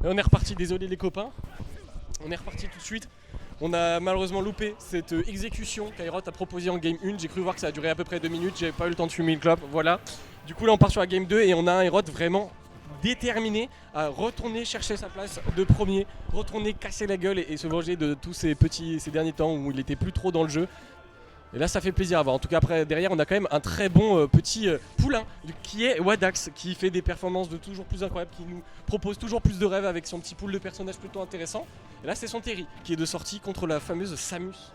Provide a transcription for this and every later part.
On est reparti, désolé les copains. On est reparti tout de suite. On a malheureusement loupé cette exécution qu'Aerot a proposée en game 1. J'ai cru voir que ça a duré à peu près 2 minutes. J'avais pas eu le temps de fumer une clope. Voilà. Du coup là on part sur la game 2 et on a un Aerot vraiment déterminé à retourner chercher sa place de premier, retourner casser la gueule et se venger de tous ces derniers temps où il était plus trop dans le jeu. Et là ça fait plaisir à voir. En tout cas après derrière on a quand même un très bon petit poulain qui est Wadax, qui fait des performances de toujours plus incroyables, qui nous propose toujours plus de rêves avec son petit pool de personnages plutôt intéressants. Et là c'est son Terry qui est de sortie contre la fameuse Samus.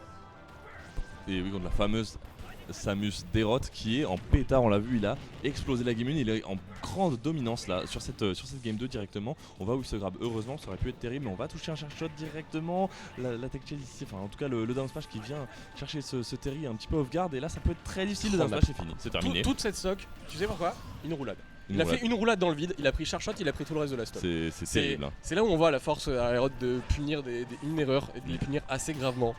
Et oui, contre la fameuse Samus d'Aerot qui est en pétard, on l'a vu, il a explosé la game 1, il est en grande dominance là sur cette game 2 directement. On va où il se grabe, heureusement ça aurait pu être terrible, mais on va toucher un charge shot directement. La tech chase ici, enfin en tout cas le down smash qui vient chercher ce Terry un petit peu off guard, et là ça peut être très difficile. Le down smash est fini, c'est terminé. Toute cette stock, tu sais pourquoi? Une roulade. Il a fait une roulade dans le vide, il a pris charge shot, il a pris tout le reste de la stock. C'est terrible. Hein. C'est là où on voit la force à Aerot de punir une erreur et de les punir assez gravement.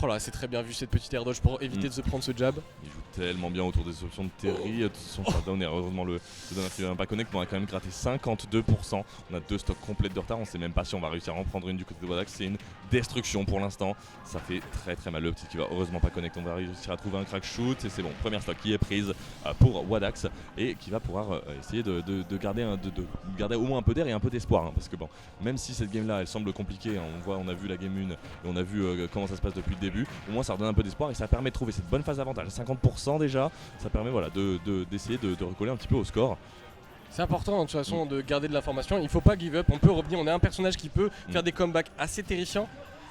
Oh là, c'est très bien vu cette petite air dodge pour éviter de se prendre ce jab. Il joue tellement bien autour des options de Terry, son shutdown, et heureusement le down qui vient pas connect, mais on a quand même gratté 52%. On a 2 stocks complets de retard, on sait même pas si on va réussir à en prendre une du côté de Wadax. C'est une destruction pour l'instant, ça fait très très mal. Le petit qui va heureusement pas connect, on va réussir à trouver un crack shoot et c'est bon. Première stock qui est prise pour Wadax et qui va pouvoir essayer de garder au moins un peu d'air et un peu d'espoir, hein, parce que bon, même si cette game là elle semble compliquée, hein, on a vu la game 1 et on a vu comment ça se passe depuis le début, au moins ça redonne un peu d'espoir et ça permet de trouver cette bonne phase d'avantage, 50% déjà, ça permet voilà, d'essayer de recoller un petit peu au score. C'est important de toute façon de garder de l'information, il faut pas give up, on peut revenir, on a un personnage qui peut faire des comebacks assez terrifiants.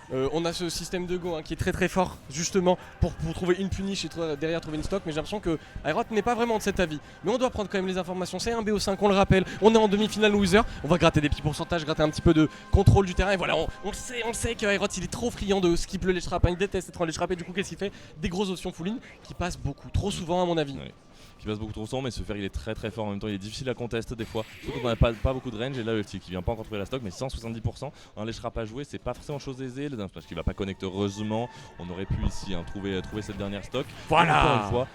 On a ce système de go qui est très très fort justement pour trouver une punish et derrière trouver une stock, mais j'ai l'impression que Aerot n'est pas vraiment de cet avis. Mais on doit prendre quand même les informations, c'est un BO5, on le rappelle, on est en demi-finale loser, on va gratter des petits pourcentages, gratter un petit peu de contrôle du terrain et voilà, on le sait que Aerot il est trop friand de skip le ledge trap, il déteste être en ledge trap et du coup qu'est-ce qu'il fait? Des grosses options full in qui passent beaucoup, trop souvent à mon avis. Ouais. Qui passe beaucoup trop souvent, mais ce fer il est très très fort en même temps, il est difficile à contester des fois, surtout quand on n'a pas beaucoup de range. Et là le petit qui vient pas encore trouver la stock, mais 170%, un ledge trap à jouer, c'est pas forcément chose aisée. Le down smash qui va pas connecter, heureusement, on aurait pu ici trouver cette dernière stock. Voilà. Encore une fois,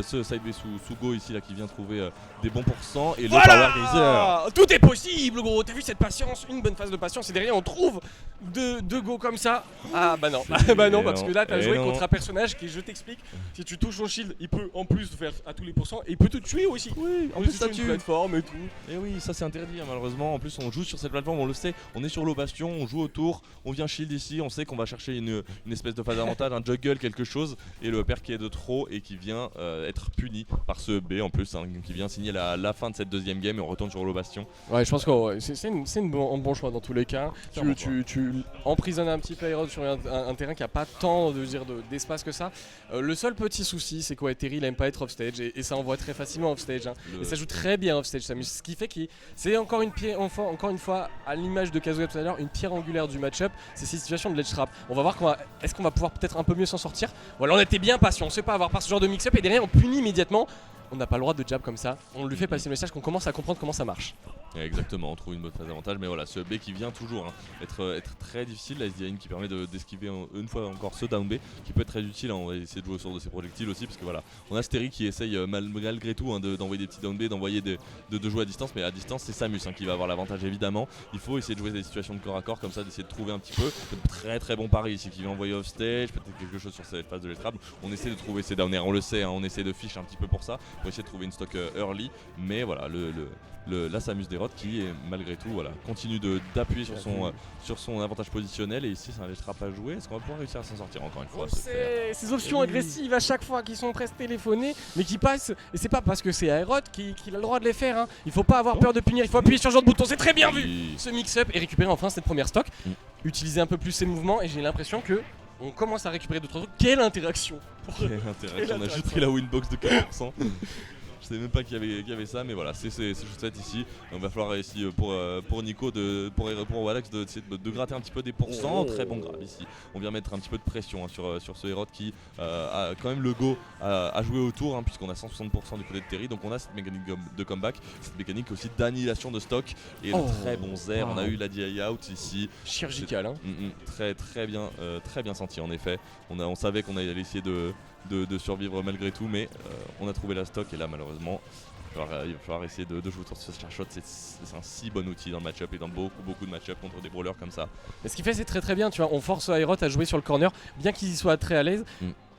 ce side B sous go ici là qui vient trouver des bons pourcents et le voilà. power geyser. Tout est possible gros, t'as vu cette patience, une bonne phase de patience et derrière on trouve deux go comme ça. Ah bah non, bah non, parce que là t'as joué contre un personnage qui, je t'explique, si tu touches son shield, il peut en plus faire à tous les pourcents et il peut te tuer aussi. Oui, en plus ça tue. Une plateforme et tout. Et oui, ça c'est interdit malheureusement. En plus on joue sur cette plateforme, on le sait, on est sur l'eau bastion, on joue autour, on vient shield ici, on sait qu'on va chercher une espèce de phase d'avantage, un juggle, quelque chose, et le père qui est de trop et qui vient être puni par ce B en plus, qui vient signer la fin de cette deuxième game et on retourne sur l'eau bastion. Ouais, je pense que c'est un bon choix dans tous les cas. Tu emprisonnes un petit peu Aerot sur un terrain qui a pas tant d'espace que ça. Le seul petit souci, c'est quoi, Terry il aime pas être offstage et ça envoie très facilement offstage. Et ça joue très bien offstage Samus, ce qui fait que c'est encore une fois à l'image de Kazuya tout à l'heure, une pierre angulaire du match-up, c'est ces situations de ledge trap. On va voir est-ce qu'on va pouvoir peut-être un peu mieux s'en sortir. Voilà, on était bien patient, on sait pas avoir par ce genre de mix-up et derrière on punit immédiatement. On n'a pas le droit de jab comme ça, on lui fait passer le message qu'on commence à comprendre comment ça marche. Exactement, on trouve une bonne phase d'avantage, mais voilà, ce B qui vient toujours être très difficile, la SDN qui permet d'esquiver une fois encore ce down B, qui peut être très utile, on va essayer de jouer autour de ses projectiles aussi, parce que voilà, on a Stery qui essaye malgré tout d'envoyer des petits down B, d'envoyer de jouer à distance, mais à distance c'est Samus qui va avoir l'avantage évidemment. Il faut essayer de jouer des situations de corps à corps comme ça, d'essayer de trouver un petit peu, très très bon pari ici qui vient envoyer off stage, peut-être quelque chose sur cette phase de l'estrade. On essaie de trouver ces down air, on le sait, on essaie de fiche un petit peu pour ça, pour essayer de trouver une stock early, mais voilà, la Samus d'Aerot qui malgré tout continue d'appuyer sur son avantage positionnel, et ici c'est un ledge trap à jouer. Est-ce qu'on va pouvoir réussir à s'en sortir encore une fois? Ces options agressives à chaque fois qui sont presque téléphonées mais qui passent, et c'est pas parce que c'est Aerot qui a le droit de les faire, hein. Il faut pas avoir peur de punir, il faut appuyer sur ce genre de bouton, c'est très bien vu ce mix-up et récupérer enfin cette première stock, utiliser un peu plus ses mouvements et j'ai l'impression que on commence à récupérer d'autres trucs. Quelle interaction! On a juste pris la winbox de 4%. Je sais même pas qu'il y avait ça, mais voilà, c'est juste fait ici. Donc va falloir ici pour Nico, pour Wadax de gratter un petit peu des pourcents. Très bon grab ici. On vient mettre un petit peu de pression sur ce Aerot qui a quand même le go à jouer autour, puisqu'on a 160% du côté de Terry. Donc on a cette mécanique de comeback, cette mécanique aussi d'annihilation de stock et de très bons airs. On a eu la DI out ici. Chirurgical, très bien senti en effet. On savait qu'on allait essayer de de survivre malgré tout, mais on a trouvé la stock et là malheureusement il va falloir essayer de jouer autour de ce charshot. C'est un si bon outil dans le match-up et dans beaucoup de match-up contre des brawlers comme ça. Mais ce qu'il fait c'est très bien, tu vois, on force Aerot à jouer sur le corner, bien qu'il y soit très à l'aise.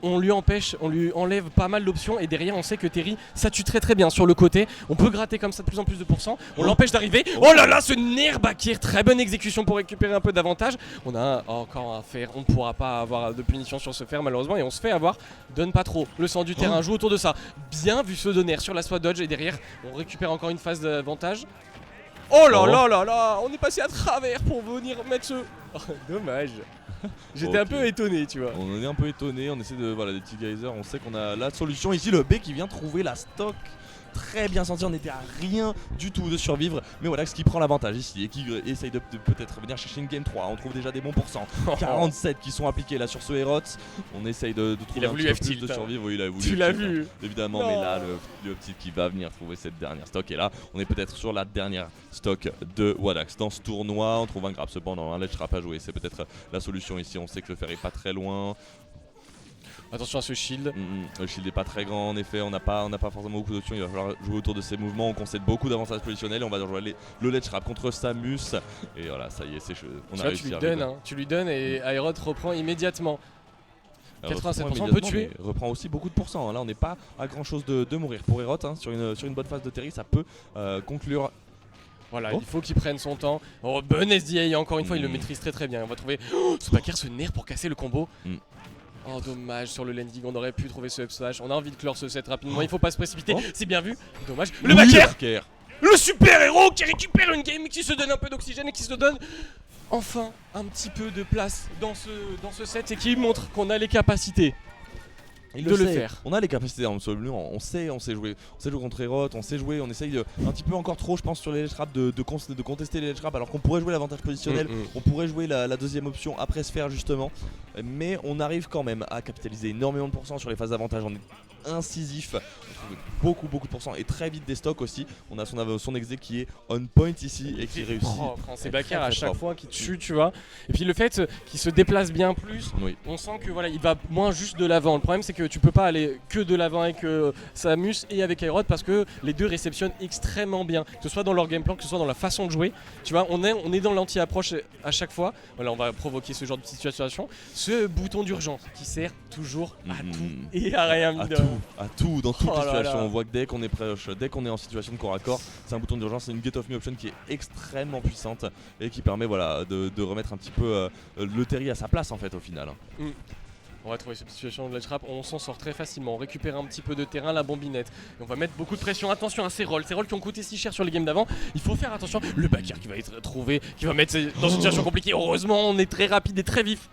On lui enlève pas mal d'options et derrière on sait que Terry ça tue très bien sur le côté. On peut gratter comme ça de plus en plus de pourcents. On l'empêche d'arriver. Oh là là, ce nerf Bakir, très bonne exécution pour récupérer un peu d'avantage. On a encore un fer, on ne pourra pas avoir de punition sur ce fer malheureusement et on se fait avoir. Donne pas trop le centre du terrain, joue autour de ça. Bien vu ce donner sur la swat dodge et derrière on récupère encore une phase d'avantage. Oh là là là là, on est passé à travers pour venir mettre ce... Oh, dommage. J'étais un peu étonné, tu vois. On est un peu étonné, on essaie de... Voilà, des petits geysers, on sait qu'on a la solution. Ici, le B qui vient trouver la stock. Très bien senti, on était à rien du tout de survivre. Mais voilà, ce qui prend l'avantage ici et qui essaye de peut-être venir chercher une game 3. On trouve déjà des bons pourcents. 47 qui sont appliqués là sur ce Herot. On essaye de trouver un petit peu plus de survivre. Oui, il a voulu. Tu l'as vu évidemment, non. Mais là, le petit qui va venir trouver cette dernière stock. Et là, on est peut-être sur la dernière stock de Wadax. Dans ce tournoi, on trouve un grab cependant. Un ledge trap à jouer, c'est peut-être la solution ici. On sait que le fer est pas très loin. Attention à ce shield. Le shield est pas très grand en effet, on n'a pas forcément beaucoup d'options, il va falloir jouer autour de ces mouvements, on concède beaucoup d'avantages positionnels et on va jouer le ledge trap contre Samus. Et voilà, ça y est, on a réussi tu lui donnes, tu lui donnes et Aerot reprend immédiatement. 87% peut tuer. Reprend aussi beaucoup de pourcents, là on n'est pas à grand chose de mourir. Pour Aerot, sur une bonne phase de Terry, ça peut conclure. Voilà, il faut qu'il prenne son temps. Oh, bon SDA, encore une fois, il le maîtrise très bien. On va trouver ce Bakir, ce nerf pour casser le combo. Oh dommage, sur le landing on aurait pu trouver ce up smash. On a envie de clore ce set rapidement, il faut pas se précipiter, c'est bien vu. Dommage. Le Bakir, le super héros qui récupère une game, qui se donne un peu d'oxygène et qui se donne enfin un petit peu de place dans ce set et qui montre qu'on a les capacités de le faire. On a les capacités absolument, on sait jouer contre Aerot, on essaye un petit peu encore trop je pense sur les ledge traps de contester les ledge traps alors qu'on pourrait jouer l'avantage positionnel, on pourrait jouer la deuxième option après se faire justement, mais on arrive quand même à capitaliser énormément de pourcents sur les phases d'avantage, on est incisif, on trouve beaucoup de pourcents et très vite des stocks aussi, on a son exé qui est on point ici et qui réussit. C'est Bakir à chaque fois qui tue tu vois, et puis le fait qu'il se déplace bien plus, on sent que voilà il va moins juste de l'avant, le problème c'est que tu peux pas aller que de l'avant avec Samus et avec Aerot parce que les deux réceptionnent extrêmement bien, que ce soit dans leur game plan, que ce soit dans la façon de jouer. Tu vois, on est dans l'anti-approche à chaque fois. Voilà, on va provoquer ce genre de situation. Ce bouton d'urgence qui sert toujours à tout et à rien. À tout, dans toutes les situations. On voit que dès qu'on est proche, dès qu'on est en situation de corps à corps, c'est un bouton d'urgence, c'est une get off me option qui est extrêmement puissante et qui permet voilà, de remettre un petit peu le Terry à sa place en fait au final. On va trouver cette situation de ledge trap, on s'en sort très facilement, on récupère un petit peu de terrain, la bombinette. Et on va mettre beaucoup de pression, attention à ces rolls qui ont coûté si cher sur les games d'avant. Il faut faire attention, le Bakir qui va être trouvé, qui va mettre dans une situation compliquée. Heureusement on est très rapide et très vif.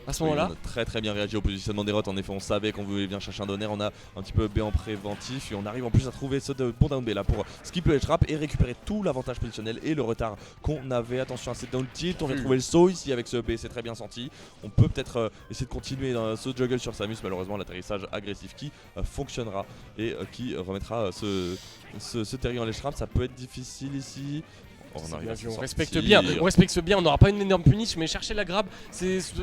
À ce moment-là, on a très bien réagi au positionnement des rots. En effet, on savait qu'on voulait bien chercher un donner. On a un petit peu B en préventif et on arrive en plus à trouver ce bon down B là pour skip le edge trap et récupérer tout l'avantage positionnel et le retard qu'on avait. Attention à cette down tilt. On vient trouver le saut ici avec ce B, c'est très bien senti. On peut peut-être essayer de continuer dans ce juggle sur Samus. Malheureusement, l'atterrissage agressif qui fonctionnera et qui remettra ce Terry en ledge trap. Ça peut être difficile ici. On respecte bien, on n'aura pas une énorme punish, mais chercher la grab, c'est se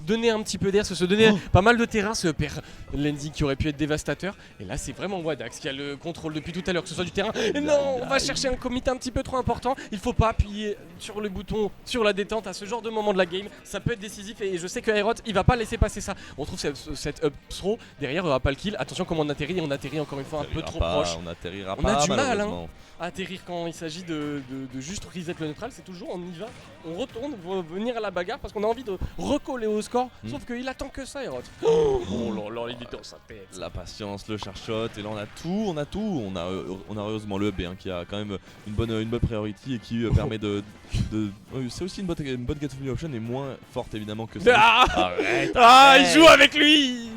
donner un petit peu d'air, se donner pas mal de terrain, ce père landing qui aurait pu être dévastateur. Et là, c'est vraiment Wadax qui a le contrôle depuis tout à l'heure, que ce soit du terrain. Et non, on va chercher un commit un petit peu trop important. Il faut pas appuyer sur le bouton, sur la détente à ce genre de moment de la game. Ça peut être décisif et je sais que Aerot, il va pas laisser passer ça. On trouve cette up throw, derrière, il n'y aura pas le kill. Attention comment on atterrit encore une fois un peu trop proche. On atterrira pas. On a du mal à atterrir quand il s'agit de juste reset le neutral, c'est toujours on y va, on retourne, on va venir à la bagarre parce qu'on a envie de recoller au score, sauf qu'il attend que ça Aerot. Oh là là, il est dans sa tête. La patience, le charshot, et là on a tout, on a heureusement le B qui a quand même une bonne priority et qui permet de c'est aussi une bonne get of me option et moins forte évidemment que ça. Arrête. Il joue avec lui.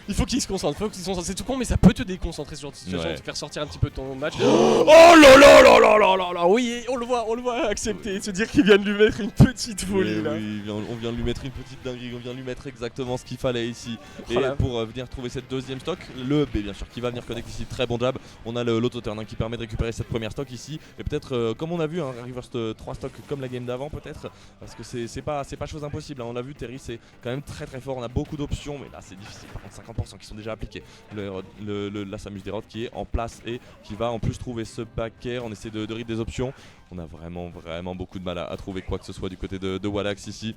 Il faut qu'il se concentre, c'est tout con mais ça peut te déconcentrer ce genre de situation, te faire sortir un petit peu ton match. Oh là là là là là là là. Oui, on le voit accepter, se dire qu'il vient de lui mettre une petite folie là. Oui, on vient de lui mettre une petite dinguerie, on vient de lui mettre exactement ce qu'il fallait ici. Et pour venir trouver cette deuxième stock, le B bien sûr qui va venir connecter ici, très bon jab. On a l'auto-turn qui permet de récupérer cette première stock ici. Et peut-être comme on a vu un reverse 3 stocks comme la game d'avant peut-être. Parce que c'est pas chose impossible, on l'a vu, Terry c'est quand même très fort, on a beaucoup d'options mais là c'est difficile par contre 100% qui sont déjà appliqués. La Samus Derot qui est en place et qui va en plus trouver ce back air. On essaie de read des options. On a vraiment beaucoup de mal à trouver quoi que ce soit du côté de Wallax ici.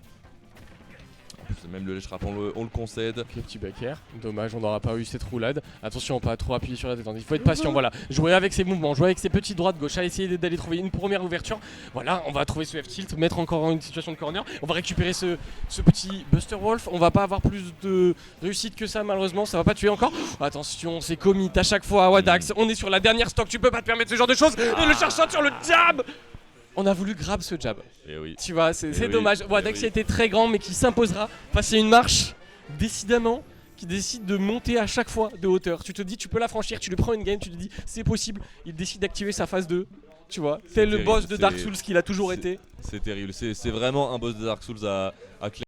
Même le lèche rap on le concède. Le petit back air, dommage on n'aura pas eu cette roulade. Attention, pas trop appuyer sur la détente, il faut être patient, voilà. Jouer avec ses mouvements, jouer avec ses petites droites gauche, à essayer d'aller trouver une première ouverture. Voilà, on va trouver ce F-tilt, mettre encore une situation de corner. On va récupérer ce petit Buster Wolf. On va pas avoir plus de réussite que ça malheureusement, ça va pas tuer encore. Attention, c'est commit à chaque fois à Wadax. On est sur la dernière stock, tu peux pas te permettre ce genre de choses. Et le chercheur sur le jab. On a voulu grab ce jab. Et oui. Tu vois, c'est oui. dommage. Wadax qui a été très grand mais qui s'imposera face à une marche décidément qui décide de monter à chaque fois de hauteur. Tu te dis tu peux la franchir, tu lui prends une game, tu te dis c'est possible. Il décide d'activer sa phase 2. Tu vois, c'est le boss de Dark Souls qu'il a toujours été. C'est terrible, c'est vraiment un boss de Dark Souls à